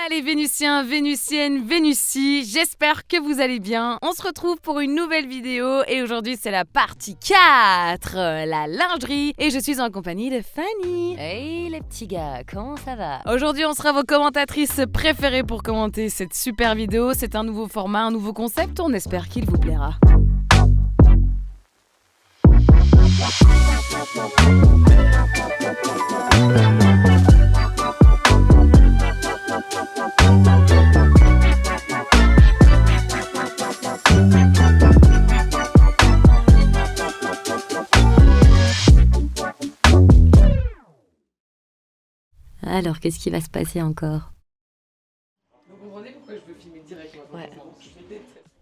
Allez Vénusiens, Vénusiennes, Vénussi, j'espère que vous allez bien. On se retrouve pour une nouvelle vidéo et aujourd'hui c'est la partie 4, la lingerie. Et je suis en compagnie de Fanny. Hey les petits gars, comment ça va? Aujourd'hui on sera vos commentatrices préférées pour commenter cette super vidéo. C'est un nouveau format, un nouveau concept, on espère qu'il vous plaira. Alors, qu'est-ce qui va se passer encore? Vous comprenez pourquoi je veux filmer directement? Ouais.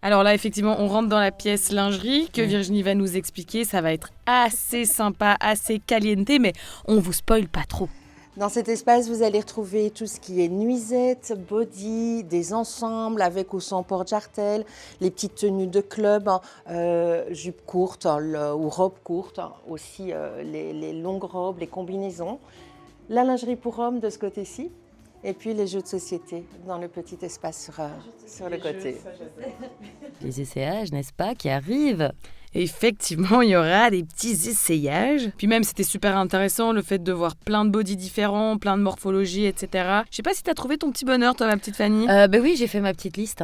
Alors là, effectivement, on rentre dans la pièce lingerie que Virginie va nous expliquer. Ça va être assez sympa, assez caliente, mais on vous spoil pas trop. Dans cet espace, vous allez retrouver tout ce qui est nuisette, body, des ensembles avec ou sans porte-jartel, les petites tenues de club, jupes courtes ou robes courtes, aussi les longues robes, les combinaisons. La lingerie pour hommes de ce côté-ci, et puis les jeux de société dans le petit espace sur le côté. Les essayages, n'est-ce pas, qui arrivent? Effectivement, il y aura des petits essayages. Puis même, c'était super intéressant le fait de voir plein de bodies différents, plein de morphologies, etc. Je sais pas si t'as trouvé ton petit bonheur, toi, ma petite Fanny. Oui, j'ai fait ma petite liste,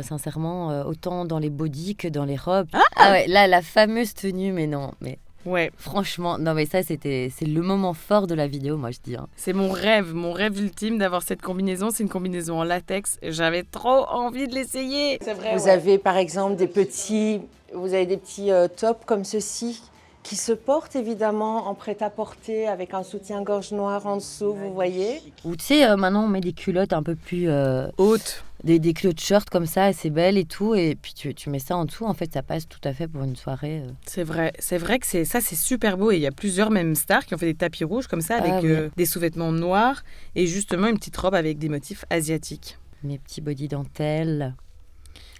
sincèrement, autant dans les bodys que dans les robes. Ah ouais, là, la fameuse tenue, mais non, mais... Ouais. Franchement, non mais ça c'est le moment fort de la vidéo, moi je dis. C'est mon rêve ultime d'avoir cette combinaison. C'est une combinaison en latex. J'avais trop envie de l'essayer. C'est vrai. Vous avez par exemple des petits tops comme ceci qui se portent évidemment en prêt-à-porter avec un soutien-gorge noir en dessous, vous voyez. Ou tu sais, maintenant on met des culottes un peu plus hautes. Des culottes short comme ça, et c'est belle et tout, et puis tu mets ça en dessous, en fait ça passe tout à fait pour une soirée. C'est vrai que c'est super beau, et il y a plusieurs même stars qui ont fait des tapis rouges comme ça avec des sous-vêtements noirs et justement une petite robe avec des motifs asiatiques. Mes petits body dentelles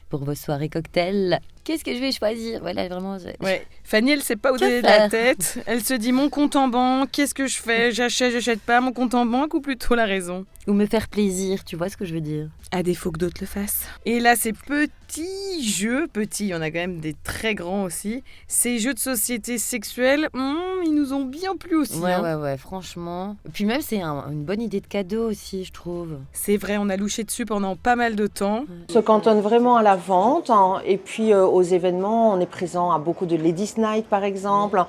pour vos soirées cocktails. Qu'est-ce que je vais choisir? Voilà, vraiment. Ouais. Fanny, elle sait pas où donner de la tête. Elle se dit mon compte en banque, qu'est-ce que je fais? J'achète pas mon compte en banque ou plutôt la raison? Ou me faire plaisir, tu vois ce que je veux dire? À défaut que d'autres le fassent. Et là, ces petits jeux, il y en a quand même des très grands aussi. Ces jeux de société sexuelle, ils nous ont bien plu aussi. Ouais, franchement. Et puis même, c'est une bonne idée de cadeau aussi, je trouve. C'est vrai, on a louché dessus pendant pas mal de temps. On se cantonne vraiment à la vente, et puis aux événements, on est présent à beaucoup de Ladies Night par exemple,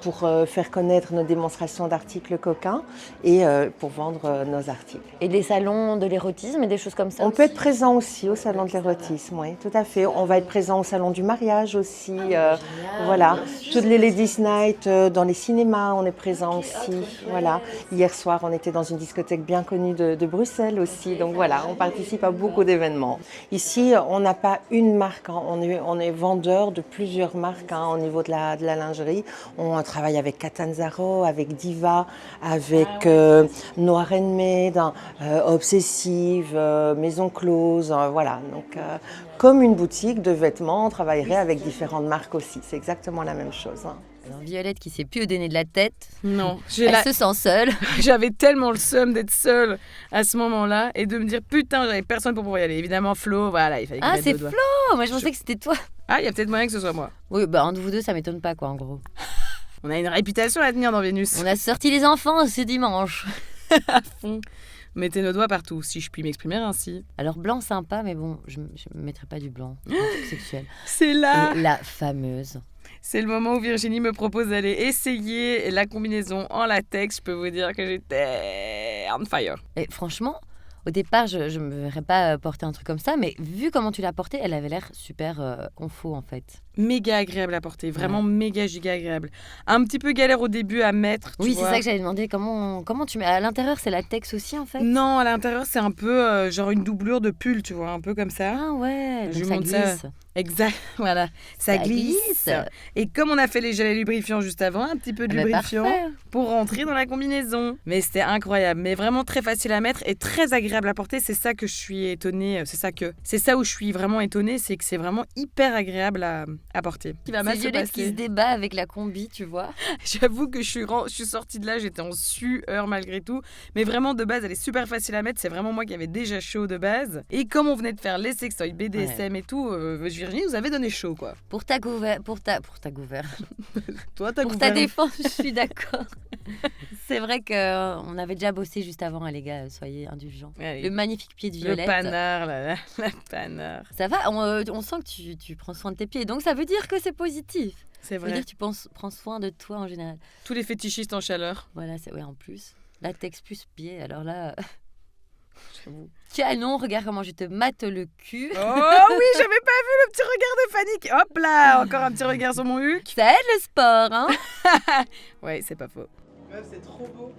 pour faire connaître nos démonstrations d'articles coquins et pour vendre nos articles. Et des salons de l'érotisme et des choses comme ça? On peut être présent aussi au salon de l'érotisme, oui, tout à fait. On va être présent au salon du mariage aussi. Voilà, toutes les Ladies Night, dans les cinémas, on est présent aussi. Voilà. Hier soir, on était dans une discothèque bien connue de Bruxelles aussi. Donc voilà, on participe à beaucoup d'événements. Ici, on n'a pas une marque, on est vendeur de plusieurs marques au niveau de la lingerie. On travaille avec Catanzaro, avec Diva, avec Noir Made, Obsessive, Maison Close, voilà. Donc, comme une boutique de vêtements, on travaillerait avec différentes marques aussi. C'est exactement la même chose. Alors, Violette qui sait plus où donner de la tête. Non, elle se sent seule. J'avais tellement le seum d'être seule à ce moment-là et de me dire putain, j'avais personne pour pouvoir y aller. Évidemment, Flo, voilà, il fallait que c'est Flo. Moi, je pensais que c'était toi. Ah, il y a peut-être moyen que ce soit moi. Oui, entre vous deux, ça m'étonne pas, quoi, en gros. On a une réputation à tenir dans Vénus. On a sorti les enfants ce dimanche. À fond. Mettez nos doigts partout, si je puis m'exprimer ainsi. Alors, blanc sympa, mais bon, je ne mettrai pas du blanc sexuel. C'est là la fameuse. C'est le moment où Virginie me propose d'aller essayer la combinaison en latex. Je peux vous dire que j'étais on fire. Et franchement, au départ, je ne me verrais pas porter un truc comme ça, mais vu comment tu l'as portée, elle avait l'air super confo en fait. Méga agréable à porter, vraiment méga giga agréable. Un petit peu galère au début à mettre. Oui, c'est ça que j'avais demandé. Comment tu mets à l'intérieur? C'est latex aussi en fait? Non, à l'intérieur c'est un peu genre une doublure de pull, tu vois, un peu comme ça. Ah ouais, donc ça glisse. Ça. Exact, voilà, ça glisse. Et comme on a fait les gels lubrifiants juste avant, un petit peu de lubrifiant pour rentrer dans la combinaison. Mais c'était incroyable, mais vraiment très facile à mettre et très agréable à porter. C'est ça que je suis étonnée, c'est ça où je suis vraiment étonnée, c'est que c'est vraiment hyper agréable à à porter. Qui va mal C'est se Violette qui se passer. débat avec la combi, tu vois. J'avoue que je suis sortie de là, j'étais en sueur malgré tout. Mais vraiment, de base, elle est super facile à mettre. C'est vraiment moi qui avais déjà chaud de base. Et comme on venait de faire les sextoys BDSM et tout, Virginie nous avait donné chaud, quoi. Pour ta Toi, t'as Pour ta défense, je suis d'accord. C'est vrai qu'on avait déjà bossé juste avant, hein, les gars, soyez indulgents. Allez. Le magnifique pied de Le Violette. panard, la panard. Ça va, on sent que tu prends soin de tes pieds, donc ça veut dire que c'est positif. C'est Ça veut vrai. dire que tu prends soin de toi en général. Tous les fétichistes en chaleur. Voilà, c'est en plus. Latex plus pied, alors là... J'avoue. Canon, regarde comment je te mate le cul. Oh oui, j'avais pas vu le petit regard de Fanny. Hop là, encore un petit regard sur mon huc. Ça aide le sport, hein. Ouais, c'est pas faux. Meuf, c'est trop beau.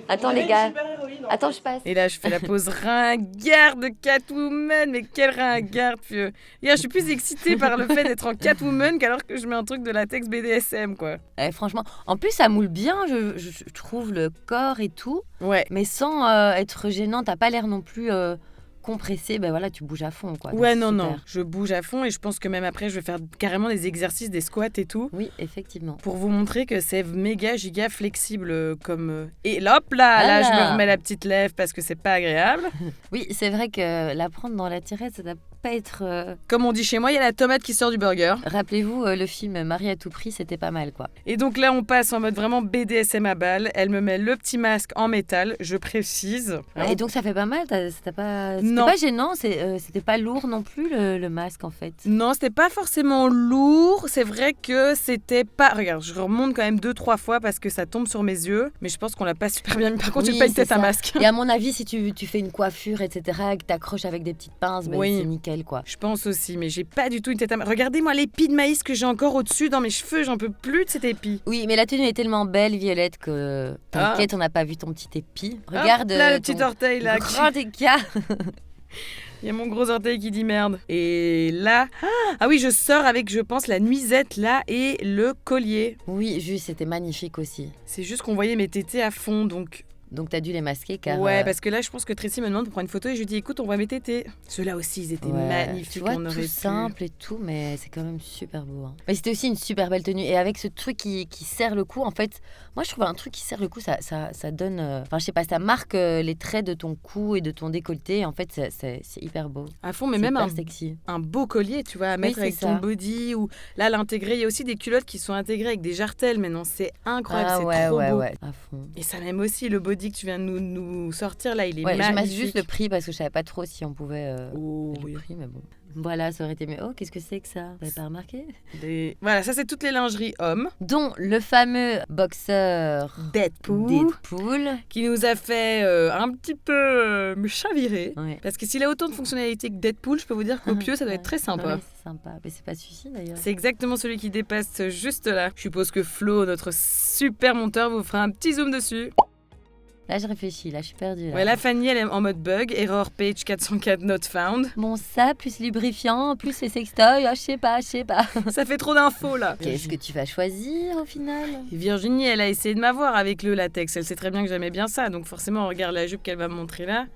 Attends, les gars. Attends, je passe. Et là, je fais la pose ringarde de Catwoman. Mais quelle ringarde, pieux. Hier, je suis plus excitée par le fait d'être en Catwoman qu'alors que je mets un truc de latex BDSM, quoi. Franchement, en plus, ça moule bien, je trouve, le corps et tout. Ouais. Mais sans être gênant, t'as pas l'air non plus compressé. Ben voilà, tu bouges à fond, quoi. Donc Ouais, c'est non, super. non. Je bouge à fond et je pense que même après, je vais faire carrément des exercices, des squats et tout. Oui, effectivement. Pour vous montrer que c'est méga giga flexible comme... Et là, hop là, je me Voilà. remets la petite lèvre parce que c'est pas agréable. Oui, c'est vrai que la prendre dans la tirette, ça doit pas être... Comme on dit chez moi, il y a la tomate qui sort du burger. Rappelez-vous, le film Marie à tout prix, c'était pas mal, quoi. Et donc là, on passe en mode vraiment BDSM à balle. Elle me met le petit masque en métal, je précise. Et donc ça fait pas mal, c'était pas Non. gênant, c'était pas lourd non plus le masque en fait. Non, c'était pas forcément lourd. C'est vrai que c'était pas... Regarde, je remonte quand même 2-3 fois parce que ça tombe sur mes yeux. Mais je pense qu'on l'a pas super bien mis. Par contre, Oui, j'ai pas une c'est tête à ça. masque. Et à mon avis, si tu fais une coiffure, etc., et que t'accroches avec des petites pinces, ben, Oui. c'est nickel quoi. Je pense aussi, mais j'ai pas du tout une tête à masque. Regardez-moi l'épi de maïs que j'ai encore au-dessus dans mes cheveux. J'en peux plus de cet épi. Oui, mais la tenue est tellement belle, Violette, que t'inquiète, on n'a pas vu ton petit épi. Regarde Hop là, le ton petit orteil là. grand écart. Il y a mon gros orteil qui dit merde. Et là... Ah oui, je sors avec, je pense, la nuisette là et le collier. Oui, juste, c'était magnifique aussi. C'est juste qu'on voyait mes tétés à fond, donc... Donc t'as dû les masquer car... Ouais, parce que là, je pense que Tracy me demande pour prendre une photo et je lui dis, écoute, on voit mes tétés. Ceux-là aussi, ils étaient Ouais, magnifiques. tu vois, on aurait tout pu... simple et tout, mais c'est quand même super beau. Hein. Mais c'était aussi une super belle tenue. Et avec ce truc qui serre le cou, en fait, moi je trouve un truc qui serre le cou, ça donne... Enfin, je sais pas, ça marque les traits de ton cou et de ton décolleté. En fait, c'est hyper beau. À fond, mais C'est même hyper un sexy. un beau collier, tu vois, à mettre c'est avec ça. ton body ou là l'intégrer. Il y a aussi des culottes qui sont intégrées avec des jartelles. Mais non, c'est incroyable, Ah c'est ouais, trop ouais, beau. ouais, à fond. Et ça même aussi le body que tu viens de nous sortir là, il est Ouais, je magnifique. masse juste le prix parce que je savais pas trop si on pouvait Oh, le oui. prix, mais bon. Voilà, ça aurait été mieux. Oh, qu'est-ce que c'est que ça? Vous avez pas remarqué? Voilà, ça c'est toutes les lingeries hommes. Dont le fameux boxeur Deadpool. Qui nous a fait un petit peu me chavirer. Ouais. Parce que s'il a autant de fonctionnalités que Deadpool, je peux vous dire qu'au pieu, ça doit être très sympa. Ouais, c'est sympa. Mais c'est pas celui-ci d'ailleurs. C'est exactement celui qui dépasse juste là. Je suppose que Flo, notre super monteur, vous fera un petit zoom dessus. Là, je réfléchis. Là, je suis perdue. Là. Ouais, la Fanny, elle est en mode bug. Error page 404 not found. Bon, ça, plus lubrifiant, plus les sextoys, je sais pas. Ça fait trop d'infos là. Qu'est-ce que tu vas choisir au final? Et Virginie, elle a essayé de m'avoir avec le latex. Elle sait très bien que j'aimais bien ça. Donc forcément, on regarde la jupe qu'elle va me montrer là.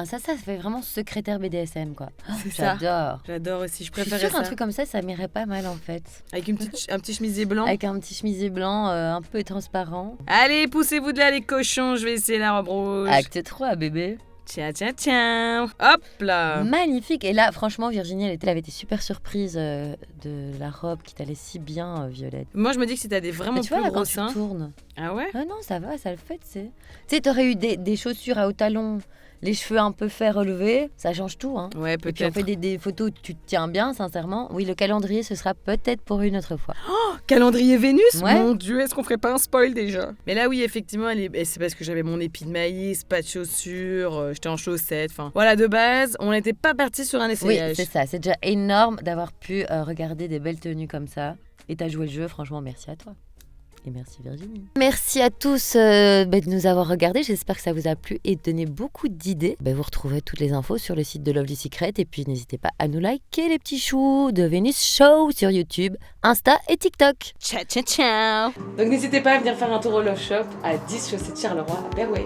Ça fait vraiment secrétaire BDSM, quoi. C'est ça. J'adore. J'adore aussi. Je Je suis préférais sûre ça. qu'un truc comme ça m'irait pas mal en fait. Avec un petit chemisier blanc. Avec un petit chemisier blanc un peu transparent. Allez, poussez-vous de là les cochons. Je vais essayer la robe rouge. Acte 3, bébé. Tiens. Hop là. Magnifique. Et là, franchement, Virginie, elle avait été super surprise de la robe qui t'allait si bien, Violette. Moi, je me dis que si t'as des vraiment Mais tu vois, plus là, gros quand tu seins. tournes. Ah ouais? Ah non, ça va, ça le fait, tu sais. Tu sais, t'aurais eu des chaussures à haut talon, les cheveux un peu faits relevés, ça change tout, hein. Ouais, Et puis on peut-être. fait des photos où tu te tiens bien, sincèrement. Oui, le calendrier, ce sera peut-être pour une autre fois. Calendrier Vénus. Ouais. Mon Dieu, est-ce qu'on ferait pas un spoil déjà? Mais là, oui, effectivement, c'est parce que j'avais mon épi de maïs, pas de chaussures, j'étais en chaussettes. Enfin, voilà, de base, on n'était pas parti sur un Oui, essayage. c'est ça. C'est déjà énorme d'avoir pu regarder des belles tenues comme ça. Et t'as joué le jeu, franchement, merci à toi. Et merci Virginie. Merci à tous de nous avoir regardés. J'espère que ça vous a plu et donné beaucoup d'idées. Vous retrouvez toutes les infos sur le site de Lovely Secret. Et puis n'hésitez pas à nous liker les petits choux de Vénus Show sur YouTube, Insta et TikTok. Ciao. Donc n'hésitez pas à venir faire un tour au Love Shop à 10 Chaussées de Charleroi à Berway.